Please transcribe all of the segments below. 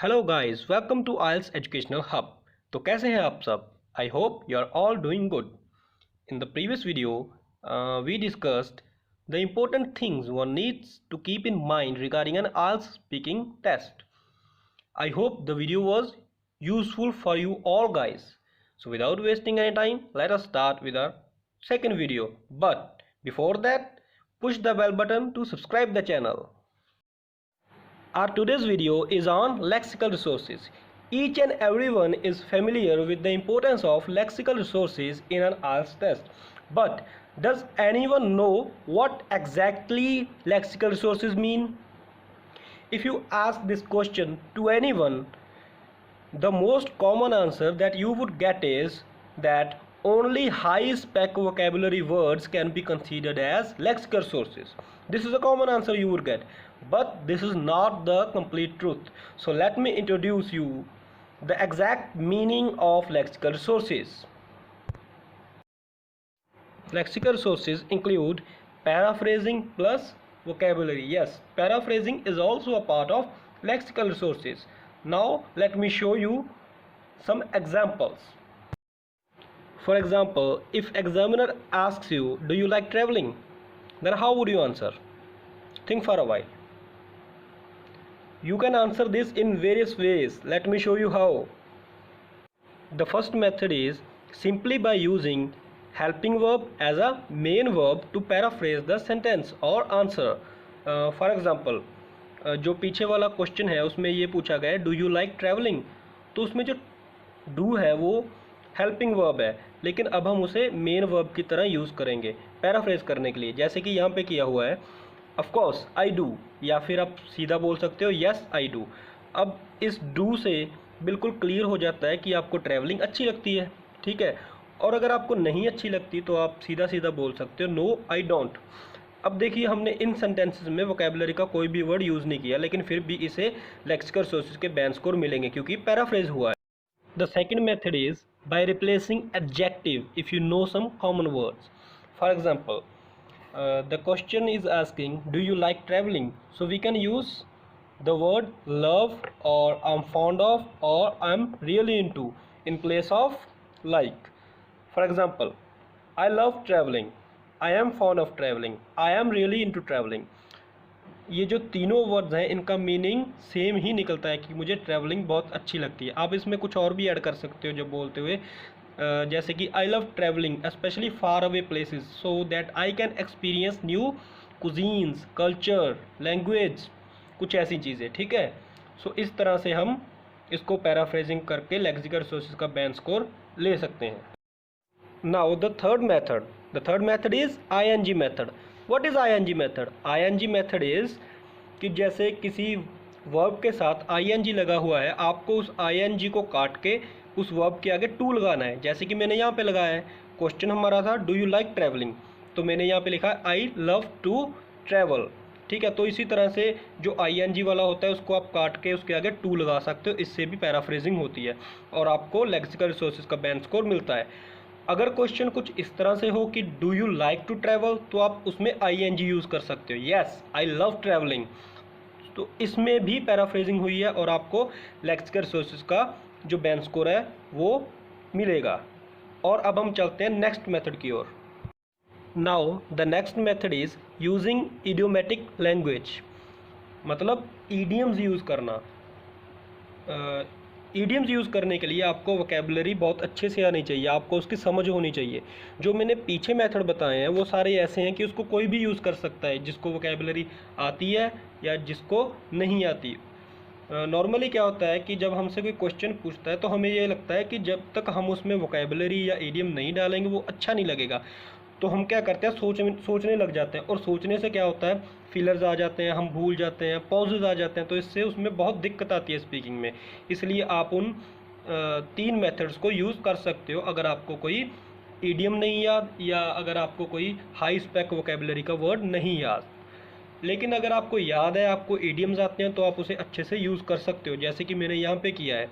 Hello guys, welcome to IELTS educational hub. तो कैसे हैं आप सब? I hope you are all doing good. In the previous video we discussed the important things one needs to keep in mind regarding an IELTS speaking test. I hope the video was useful for you all guys. So without wasting any time, let us start with our second video. But before that, push the bell button to subscribe the channel. Our today's video is on lexical resources. Each and everyone is familiar with the importance of lexical resources in an IELTS test. But does anyone know what exactly lexical resources mean? If you ask this question to anyone, the most common answer that you would get is that only high spec vocabulary words can be considered as lexical sources. This is a common answer you would get, but this is not the complete truth. So let me introduce you the exact meaning of lexical resources. Lexical sources include paraphrasing plus vocabulary. Yes, paraphrasing is also a part of lexical resources. Now let me show you some examples. For example, if examiner asks you, do you like traveling? Then how would you answer? Think for a while. You can answer this in various ways. Let me show you how. The first method is simply by using helping verb as a main verb to paraphrase the sentence or answer. For example, जो पीछे वाला question है उसमें ये पूछा गया है do you like travelling, तो उसमें जो डू है वो हेल्पिंग वर्ब है, लेकिन अब हम उसे मेन वर्ब की तरह यूज़ करेंगे पैराफ्रेज करने के लिए, जैसे कि यहाँ पे किया हुआ है ऑफ कोर्स आई डू, या फिर आप सीधा बोल सकते हो यस आई डू. अब इस डू से बिल्कुल क्लियर हो जाता है कि आपको ट्रैवलिंग अच्छी लगती है, ठीक है. और अगर आपको नहीं अच्छी लगती तो आप सीधा सीधा बोल सकते हो नो आई डोंट. अब देखिए हमने इन सेंटेंसेस में वोकेबलरी का कोई भी वर्ड यूज़ नहीं किया, लेकिन फिर भी इसे लेक्सिकल सोर्सेज के बैंड स्कोर मिलेंगे क्योंकि पैराफ्रेज हुआ है. The second method is by replacing adjective if you know some common words. For example, the question is asking do you like traveling, so we can use the word love or I'm fond of or I'm really into in place of like. For example, I love traveling, I am fond of traveling, I am really into traveling. ये जो तीनों words हैं इनका meaning same ही निकलता है कि मुझे travelling बहुत अच्छी लगती है. आप इसमें कुछ और भी ऐड कर सकते हो जब बोलते हुए, जैसे कि I love travelling specially far away places so that I can experience new cuisines, culture, language, कुछ ऐसी चीज़ें, ठीक है. सो इस तरह से हम इसको पैराफ्रेजिंग करके लेक्सिकल रिसोर्सेज का बैंड स्कोर ले सकते हैं. Now the third method is ING method. What is ING method? ING method is कि जैसे किसी वर्ब के साथ आईएनजी लगा हुआ है, आपको उस आईएनजी को काट के उस वर्ब के आगे टू लगाना है. जैसे कि मैंने यहाँ पे लगाया है, क्वेश्चन हमारा था डू यू लाइक ट्रैवलिंग, तो मैंने यहाँ पे लिखा है आई लव टू ट्रैवल, ठीक है. तो इसी तरह से जो आईएनजी वाला होता है उसको आप काट के उसके आगे टू लगा सकते हो, इससे भी पैराफ्रेजिंग होती है और आपको लेक्सिकल रिसोर्सेज का बैंड स्कोर मिलता है. अगर क्वेश्चन कुछ इस तरह से हो कि do you like to travel, तो आप उसमें आईएनजी यूज़ कर सकते हो, यस आई लव ट्रैवलिंग, तो इसमें भी पैराफ्रेजिंग हुई है और आपको लेक्सिकल रिसोर्सेज का जो बैंड स्कोर है वो मिलेगा. और अब हम चलते हैं नेक्स्ट मेथड की ओर. Now the next method is using idiomatic language, मतलब ईडियम्स यूज़ करना. ईडियम्स यूज़ करने के लिए आपको वोकेबलरी बहुत अच्छे से आनी चाहिए, आपको उसकी समझ होनी चाहिए. जो मैंने पीछे मेथड बताए हैं वो सारे ऐसे हैं कि उसको कोई भी यूज़ कर सकता है, जिसको वोकेबलरी आती है या जिसको नहीं आती. नॉर्मली क्या होता है कि जब हमसे कोई क्वेश्चन पूछता है तो हमें ये लगता है कि जब तक हम उसमें वोकेबलरी या ईडियम नहीं डालेंगे वो अच्छा नहीं लगेगा. तो हम क्या करते हैं, सोचने लग जाते हैं, और सोचने से क्या होता है फिलर्स आ जाते हैं, हम भूल जाते हैं, पॉजेज आ जाते हैं, तो इससे उसमें बहुत दिक्कत आती है स्पीकिंग में. इसलिए आप उन तीन मेथड्स को यूज़ कर सकते हो अगर आपको कोई ईडियम नहीं याद या अगर आपको कोई हाई स्पेक वोकेबलरी का वर्ड नहीं याद. लेकिन अगर आपको याद है, आपको ईडियम्स आते हैं, तो आप उसे अच्छे से यूज़ कर सकते हो, जैसे कि मैंने यहाँ पे किया है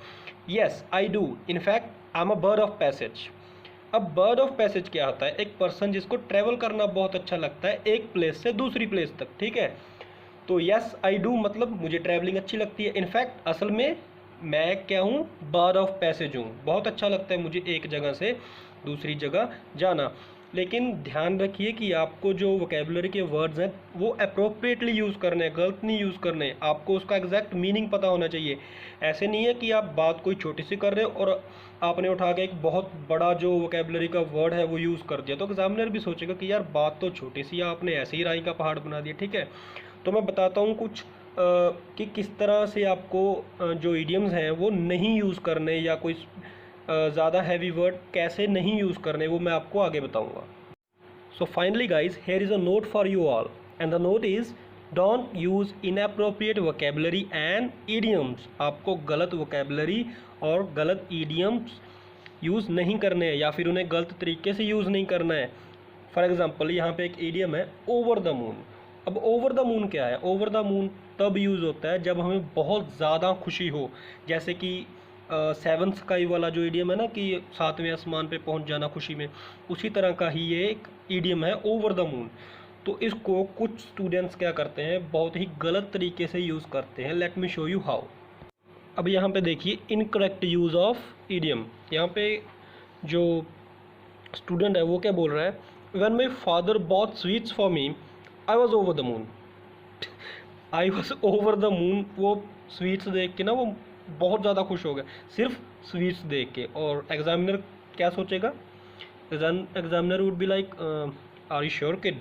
yes I do in fact I am a bird of passage. अब बर्ड ऑफ पैसेज क्या होता है, एक पर्सन जिसको ट्रैवल करना बहुत अच्छा लगता है एक प्लेस से दूसरी प्लेस तक, ठीक है. तो यस आई डू मतलब मुझे ट्रैवलिंग अच्छी लगती है. इनफैक्ट असल में मैं क्या हूँ, बर्ड ऑफ पैसेज हूँ। बहुत अच्छा लगता है मुझे एक जगह से दूसरी जगह जाना। लेकिन ध्यान रखिए कि आपको जो वोकेबलरी के वर्ड्स हैं वो अप्रोप्रिएटली यूज़ करने हैं, गलत नहीं यूज़ करने हैं। आपको उसका एग्जैक्ट मीनिंग पता होना चाहिए। ऐसे नहीं है कि आप बात कोई छोटी सी कर रहे हो और आपने उठा के एक बहुत बड़ा जो वोकेबलरी का वर्ड है वो यूज़ कर दिया, तो एग्जामिनर भी सोचेगा कि यार बात तो छोटी सी है, आपने ऐसे ही राई का पहाड़ बना दिया। ठीक है, तो मैं बताता हूँ कुछ कि किस तरह से आपको जो इडियम्स हैं वो नहीं यूज़ करने, या कोई ज़्यादा हैवी वर्ड कैसे नहीं यूज़ करने, वो मैं आपको आगे बताऊँगा। So finally guys, here is a note for you all, and the note is don't use inappropriate vocabulary and idioms. आपको गलत वोकेबलरी और गलत ईडियम्स यूज़ नहीं करने हैं, या फिर उन्हें गलत तरीके से यूज़ नहीं करना है। फॉर एग्जाम्पल यहाँ पे एक ईडियम है ओवर द मून। अब ओवर द मून क्या है? ओवर द मून तब यूज़ होता है जब हमें बहुत ज़्यादा खुशी हो, जैसे कि सेवन स्काई वाला जो ईडियम है ना कि 7वें आसमान पे पहुंच जाना खुशी में, उसी तरह का ही ये एक ईडियम है ओवर द मून। तो इसको कुछ स्टूडेंट्स क्या करते हैं, बहुत ही गलत तरीके से यूज़ करते हैं। Let me show you how. अब यहाँ पे देखिए इनकरेक्ट यूज़ ऑफ ईडियम। यहाँ पे जो स्टूडेंट है वो क्या बोल रहा है, when my father bought sweets for me I was over the moon. I was over the moon, वो स्वीट्स देख के ना वो बहुत ज़्यादा खुश हो गया सिर्फ स्वीट्स देख के। और एग्जामिनर क्या सोचेगा? Examiner would be like are you sure kid,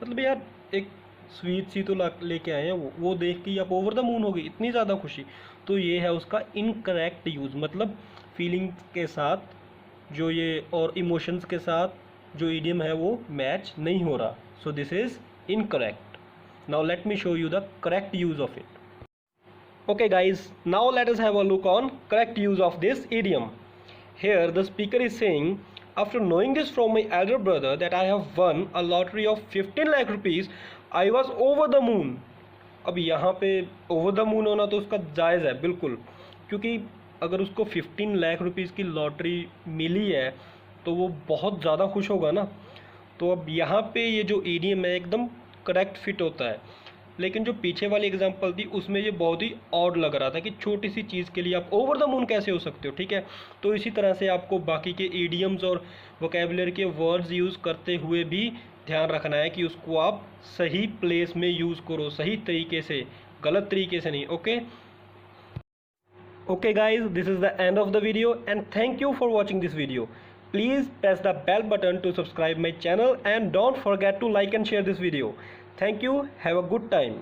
मतलब यार एक स्वीट्स ही तो लेके आए हैं, वो देख के ही आप ओवर द मून हो गई, इतनी ज़्यादा खुशी। तो ये है उसका इनकरेक्ट यूज़, मतलब फीलिंग्स के साथ जो ये और इमोशंस के साथ जो ईडियम है वो मैच नहीं हो रहा। So this is incorrect. Now let me show you the correct use of it. Okay guys, now let us have a look on correct use of this idiom. Here the speaker is saying, after knowing this from my elder brother that I have won a lottery of 15 lakh rupees, I was over the moon. अब यहाँ पे over the moon होना तो उसका जायज़ है बिल्कुल, क्योंकि अगर उसको 15 लाख रुपीज़ की लॉटरी मिली है तो वो बहुत ज़्यादा खुश होगा ना। तो अब यहाँ पे ये जो ईडियम है एकदम करेक्ट फिट होता है। लेकिन जो पीछे वाली एग्जांपल थी उसमें ये बहुत ही ऑड लग रहा था कि छोटी सी चीज़ के लिए आप ओवर द मून कैसे हो सकते हो। ठीक है, तो इसी तरह से आपको बाकी के ईडियम्स और वोकेबलरी के वर्ड्स यूज़ करते हुए भी ध्यान रखना है कि उसको आप सही प्लेस में यूज़ करो, सही तरीके से, गलत तरीके से नहीं। Okay guys, this is the end of the video and thank you for watching this video. Please press the bell button to subscribe my channel and don't forget to like and share this video. Thank you. Have a good time.